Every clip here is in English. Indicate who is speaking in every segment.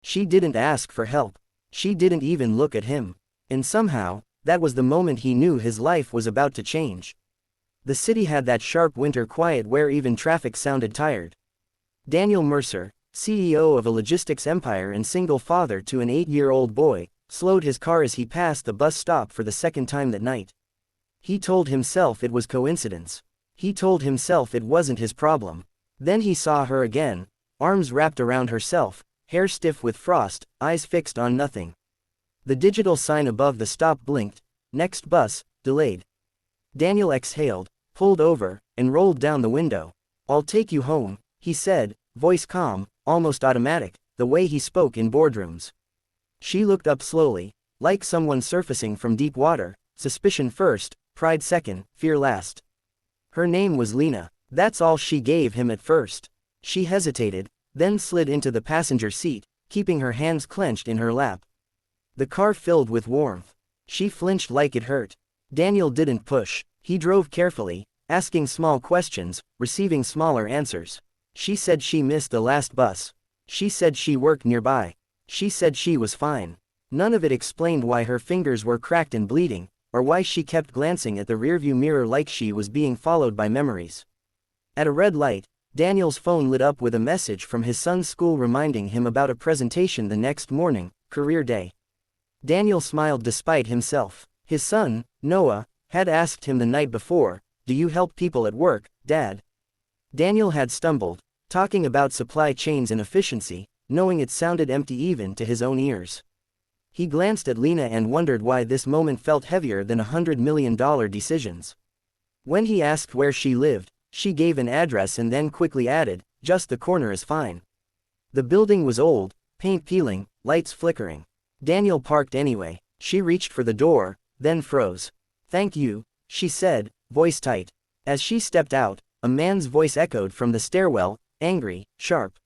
Speaker 1: She didn't ask for help. She didn't even look at him. And somehow, that was the moment he knew his life was about to change. The city had that sharp winter quiet where even traffic sounded tired. Daniel Mercer, CEO of a logistics empire and single father to an 8-year-old boy, slowed his car as he passed the bus stop for the second time that night. He told himself it was coincidence. He told himself it wasn't his problem. Then he saw her again, arms wrapped around herself, hair stiff with frost, eyes fixed on nothing. The digital sign above the stop blinked. Next bus, delayed. Daniel exhaled, pulled over, and rolled down the window. "I'll take you home," he said, voice calm, almost automatic, the way he spoke in boardrooms. She looked up slowly, like someone surfacing from deep water, suspicion first, pride second, fear last. Her name was Lena. That's all she gave him at first. She hesitated, then slid into the passenger seat, keeping her hands clenched in her lap. The car filled with warmth. She flinched like it hurt. Daniel didn't push. He drove carefully, asking small questions, receiving smaller answers. She said she missed the last bus. She said she worked nearby. She said she was fine. None of it explained why her fingers were cracked and bleeding, or why she kept glancing at the rearview mirror like she was being followed by memories. At a red light, Daniel's phone lit up with a message from his son's school reminding him about a presentation the next morning, career day. Daniel smiled despite himself. His son, Noah, had asked him the night before, "Do you help people at work, Dad?" Daniel had stumbled, talking about supply chains and efficiency, knowing it sounded empty even to his own ears. He glanced at Lena and wondered why this moment felt heavier than $100 million decisions. When he asked where she lived, she gave an address and then quickly added, "Just the corner is fine." The building was old, paint peeling, lights flickering. Daniel parked anyway. She reached for the door, then froze. "Thank you," she said, voice tight. As she stepped out, a man's voice echoed from the stairwell, angry, sharp.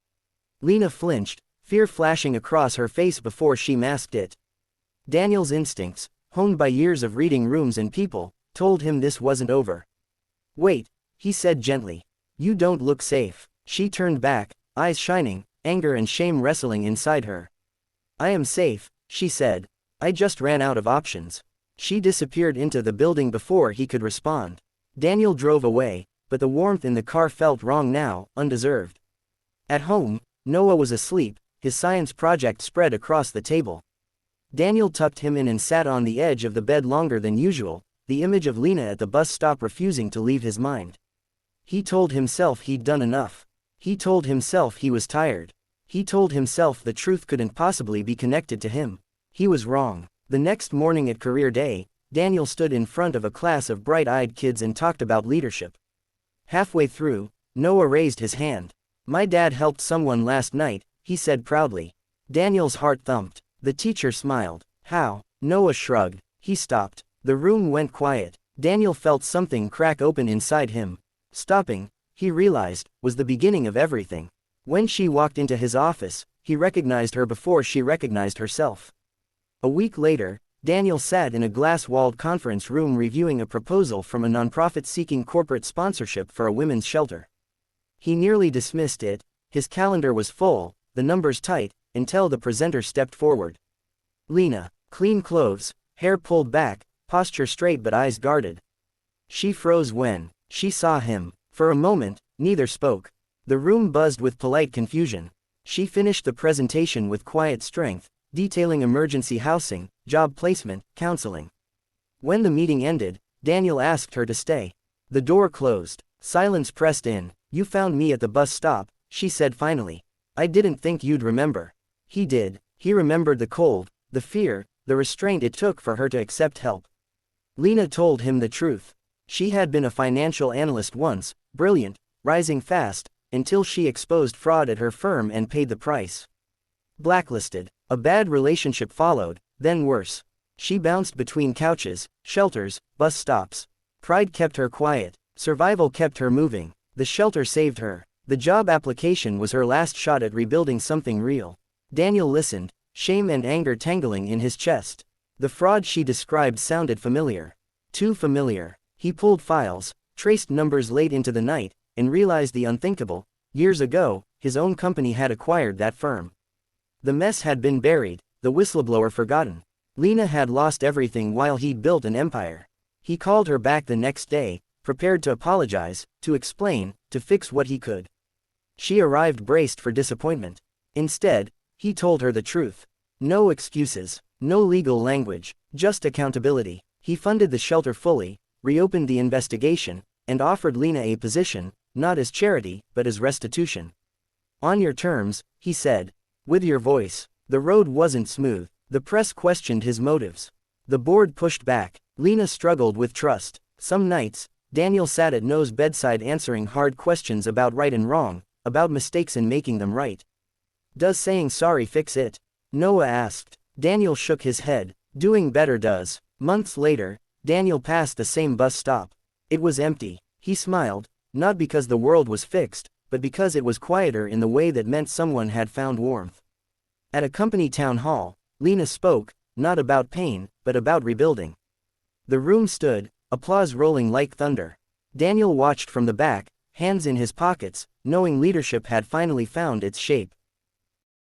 Speaker 1: Lena flinched, fear flashing across her face before she masked it. Daniel's instincts, honed by years of reading rooms and people, told him this wasn't over. "Wait," he said gently. "You don't look safe." She turned back, eyes shining, anger and shame wrestling inside her. "I am safe," she said. "I just ran out of options." She disappeared into the building before he could respond. Daniel drove away, but the warmth in the car felt wrong now, undeserved. At home, Noah was asleep, his science project spread across the table. Daniel tucked him in and sat on the edge of the bed longer than usual, the image of Lena at the bus stop refusing to leave his mind. He told himself he'd done enough. He told himself he was tired. He told himself the truth couldn't possibly be connected to him. He was wrong. The next morning at career day, Daniel stood in front of a class of bright-eyed kids and talked about leadership. Halfway through, Noah raised his hand. "My dad helped someone last night," he said proudly. Daniel's heart thumped. The teacher smiled. "How?" Noah shrugged. He stopped. The room went quiet. Daniel felt something crack open inside him. Stopping, he realized, was the beginning of everything. When she walked into his office, he recognized her before she recognized herself. A week later, Daniel sat in a glass-walled conference room reviewing a proposal from a nonprofit seeking corporate sponsorship for a women's shelter. He nearly dismissed it. His calendar was full, the numbers tight, until the presenter stepped forward. Lena, clean clothes, hair pulled back, posture straight but eyes guarded. She froze when she saw him. For a moment, neither spoke. The room buzzed with polite confusion. She finished the presentation with quiet strength, detailing emergency housing, job placement, counseling. When the meeting ended, Daniel asked her to stay. The door closed. Silence pressed in. "You found me at the bus stop," she said finally. "I didn't think you'd remember." He did. He remembered the cold, the fear, the restraint it took for her to accept help. Lena told him the truth. She had been a financial analyst once, brilliant, rising fast, until she exposed fraud at her firm and paid the price. Blacklisted. A bad relationship followed, then worse. She bounced between couches, shelters, bus stops. Pride kept her quiet. Survival kept her moving. The shelter saved her. The job application was her last shot at rebuilding something real. Daniel listened, shame and anger tangling in his chest. The fraud she described sounded familiar. Too familiar. He pulled files, traced numbers late into the night, and realized the unthinkable. Years ago, his own company had acquired that firm. The mess had been buried, the whistleblower forgotten. Lena had lost everything while he built an empire. He called her back the next day, prepared to apologize, to explain, to fix what he could. She arrived braced for disappointment. Instead, he told her the truth. No excuses, no legal language, just accountability. He funded the shelter fully, reopened the investigation, and offered Lena a position, not as charity, but as restitution. On your terms, he said. With your voice. The road wasn't smooth. The press questioned his motives. The board pushed back. Lena struggled with trust. Some nights, Daniel sat at Noah's bedside answering hard questions about right and wrong, about mistakes and making them right. Does saying sorry fix it? Noah asked. Daniel shook his head. Doing better does. Months later, Daniel passed the same bus stop. It was empty. He smiled, not because the world was fixed, but because it was quieter in the way that meant someone had found warmth. At a company town hall, Lena spoke, not about pain, but about rebuilding. The room stood, applause rolling like thunder. Daniel watched from the back, hands in his pockets, knowing leadership had finally found its shape.